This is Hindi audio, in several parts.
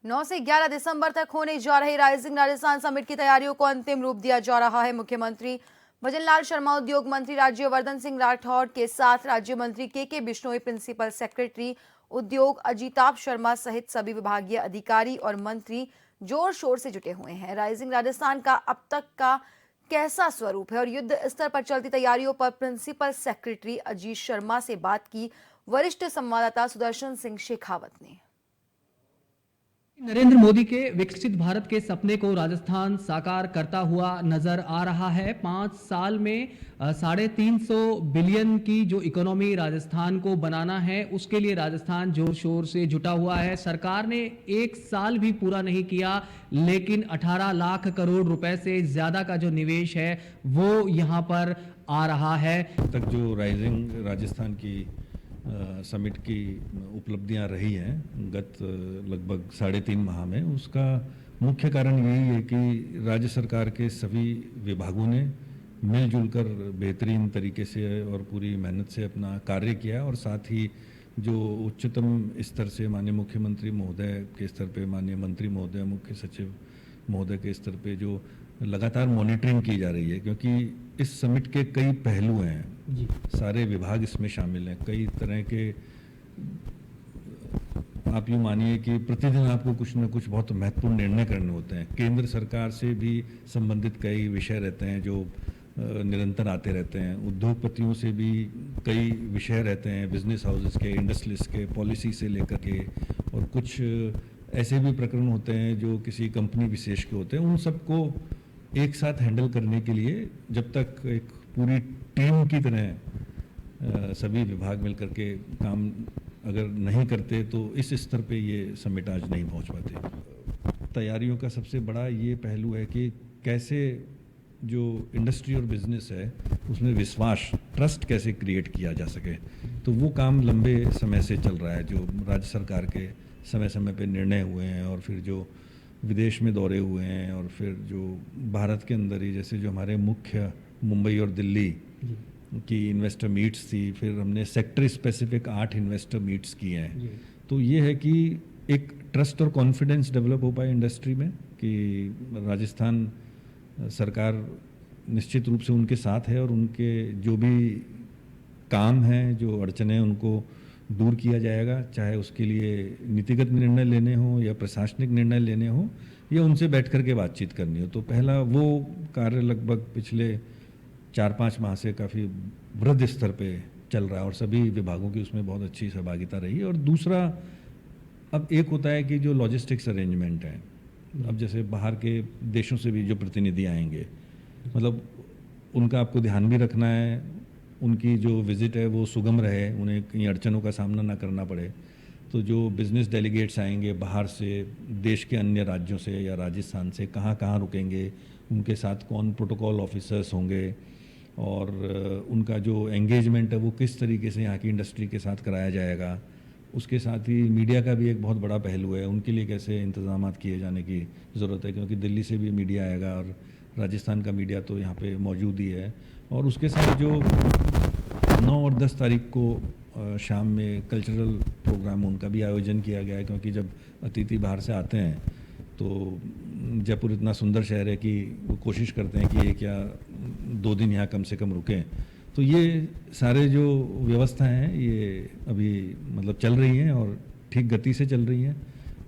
9 से 11 दिसंबर तक होने जा रही राइजिंग राजस्थान समिट की तैयारियों को अंतिम रूप दिया जा रहा है। मुख्यमंत्री भजनलाल शर्मा, उद्योग मंत्री राज्यवर्धन सिंह राठौड़ के साथ राज्य मंत्री के बिश्नोई, प्रिंसिपल सेक्रेटरी उद्योग अजिताभ शर्मा सहित सभी विभागीय अधिकारी और मंत्री जोर शोर से जुटे हुए हैं। राइजिंग राजस्थान का अब तक का कैसा स्वरूप है और युद्ध स्तर पर चलती तैयारियों पर प्रिंसिपल सेक्रेटरी अजीत शर्मा से बात की वरिष्ठ संवाददाता सुदर्शन सिंह शेखावत ने। नरेंद्र मोदी के विकसित भारत के सपने को राजस्थान साकार करता हुआ नजर आ रहा है। 5 साल में 350 बिलियन की जो इकोनॉमी राजस्थान को बनाना है, उसके लिए राजस्थान जोर शोर से जुटा हुआ है। सरकार ने 1 साल भी पूरा नहीं किया, लेकिन 18 लाख करोड़ रुपए से ज्यादा का जो निवेश है वो यहां पर आ रहा है। तक जो राइजिंग राजस्थान की समिट की उपलब्धियां रही हैं गत लगभग 3.5 माह में, उसका मुख्य कारण यही है कि राज्य सरकार के सभी विभागों ने मिलजुल कर बेहतरीन तरीके से और पूरी मेहनत से अपना कार्य किया और साथ ही जो उच्चतम स्तर से माननीय मुख्यमंत्री महोदय के स्तर पे, माननीय मंत्री महोदय, मुख्य सचिव महोदय के स्तर पे जो लगातार मॉनिटरिंग की जा रही है, क्योंकि इस समिट के कई पहलू हैं जी। सारे विभाग इसमें शामिल हैं। कई तरह के, आप यूँ मानिए कि प्रतिदिन आपको कुछ न कुछ बहुत महत्वपूर्ण निर्णय करने होते हैं। केंद्र सरकार से भी संबंधित कई विषय रहते हैं जो निरंतर आते रहते हैं। उद्योगपतियों से भी कई विषय रहते हैं, बिजनेस हाउसेस के, इंडस्ट्रियलिस्ट के, पॉलिसी से लेकर के, और कुछ ऐसे भी प्रकरण होते हैं जो किसी कंपनी विशेष के होते हैं। उन सबको एक साथ हैंडल करने के लिए जब तक एक पूरी टीम की तरह सभी विभाग मिलकर के काम अगर नहीं करते तो इस स्तर पे ये समिट आज नहीं पहुंच पाते। तैयारियों का सबसे बड़ा ये पहलू है कि कैसे जो इंडस्ट्री और बिजनेस है उसमें विश्वास, ट्रस्ट कैसे क्रिएट किया जा सके। तो वो काम लंबे समय से चल रहा है, जो राज्य सरकार के समय समय पे निर्णय हुए हैं और फिर जो विदेश में दौरे हुए हैं और फिर जो भारत के अंदर ही, जैसे जो हमारे मुख्य मुंबई और दिल्ली की इन्वेस्टर मीट्स थी, फिर हमने सेक्टर स्पेसिफिक 8 इन्वेस्टर मीट्स किए हैं। तो ये है कि एक ट्रस्ट और कॉन्फिडेंस डेवलप हो पाए इंडस्ट्री में कि राजस्थान सरकार निश्चित रूप से उनके साथ है और उनके जो भी काम हैं, जो अड़चने हैं, उनको दूर किया जाएगा। चाहे उसके लिए नीतिगत निर्णय लेने हो या प्रशासनिक निर्णय लेने हो या उनसे बैठ कर के बातचीत करनी हो। तो पहला वो कार्य लगभग पिछले 4-5 माह से काफ़ी वृहद स्तर पे चल रहा है और सभी विभागों की उसमें बहुत अच्छी सहभागिता रही है। और दूसरा, अब एक होता है कि जो लॉजिस्टिक्स अरेंजमेंट है, अब जैसे बाहर के देशों से भी जो प्रतिनिधि आएंगे, मतलब उनका आपको ध्यान भी रखना है, उनकी जो विज़िट है वो सुगम रहे, उन्हें कई अड़चनों का सामना ना करना पड़े। तो जो बिज़नेस डेलीगेट्स आएंगे बाहर से, देश के अन्य राज्यों से या राजस्थान से, कहाँ कहाँ रुकेंगे, उनके साथ कौन प्रोटोकॉल ऑफिसर्स होंगे और उनका जो एंगेजमेंट है वो किस तरीके से यहाँ की इंडस्ट्री के साथ कराया जाएगा। उसके साथ ही मीडिया का भी एक बहुत बड़ा पहलू है, उनके लिए कैसे इंतजाम किए जाने की ज़रूरत है, क्योंकि दिल्ली से भी मीडिया आएगा और राजस्थान का मीडिया तो यहाँ पे मौजूद ही है। और उसके साथ जो 9 और 10 तारीख को शाम में कल्चरल प्रोग्राम, उनका भी आयोजन किया गया है, क्योंकि जब अतिथि बाहर से आते हैं तो जयपुर इतना सुंदर शहर है कि वो कोशिश करते हैं कि ये क्या 2 दिन यहाँ कम से कम रुकें। तो ये सारे जो व्यवस्था हैं ये अभी मतलब चल रही हैं और ठीक गति से चल रही हैं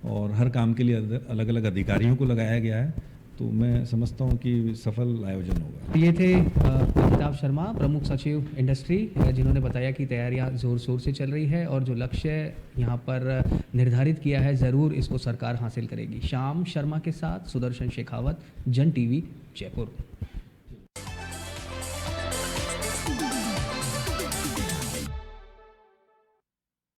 और हर काम के लिए अलग अलग अधिकारियों को लगाया गया है। तो मैं समझता हूँ कि सफल आयोजन होगा। ये थे अजिताभ शर्मा, प्रमुख सचिव इंडस्ट्री, जिन्होंने बताया कि तैयारियां जोर शोर से चल रही है और जो लक्ष्य यहाँ पर निर्धारित किया है ज़रूर इसको सरकार हासिल करेगी। श्याम शर्मा के साथ सुदर्शन शेखावत, जन टीवी, जयपुर।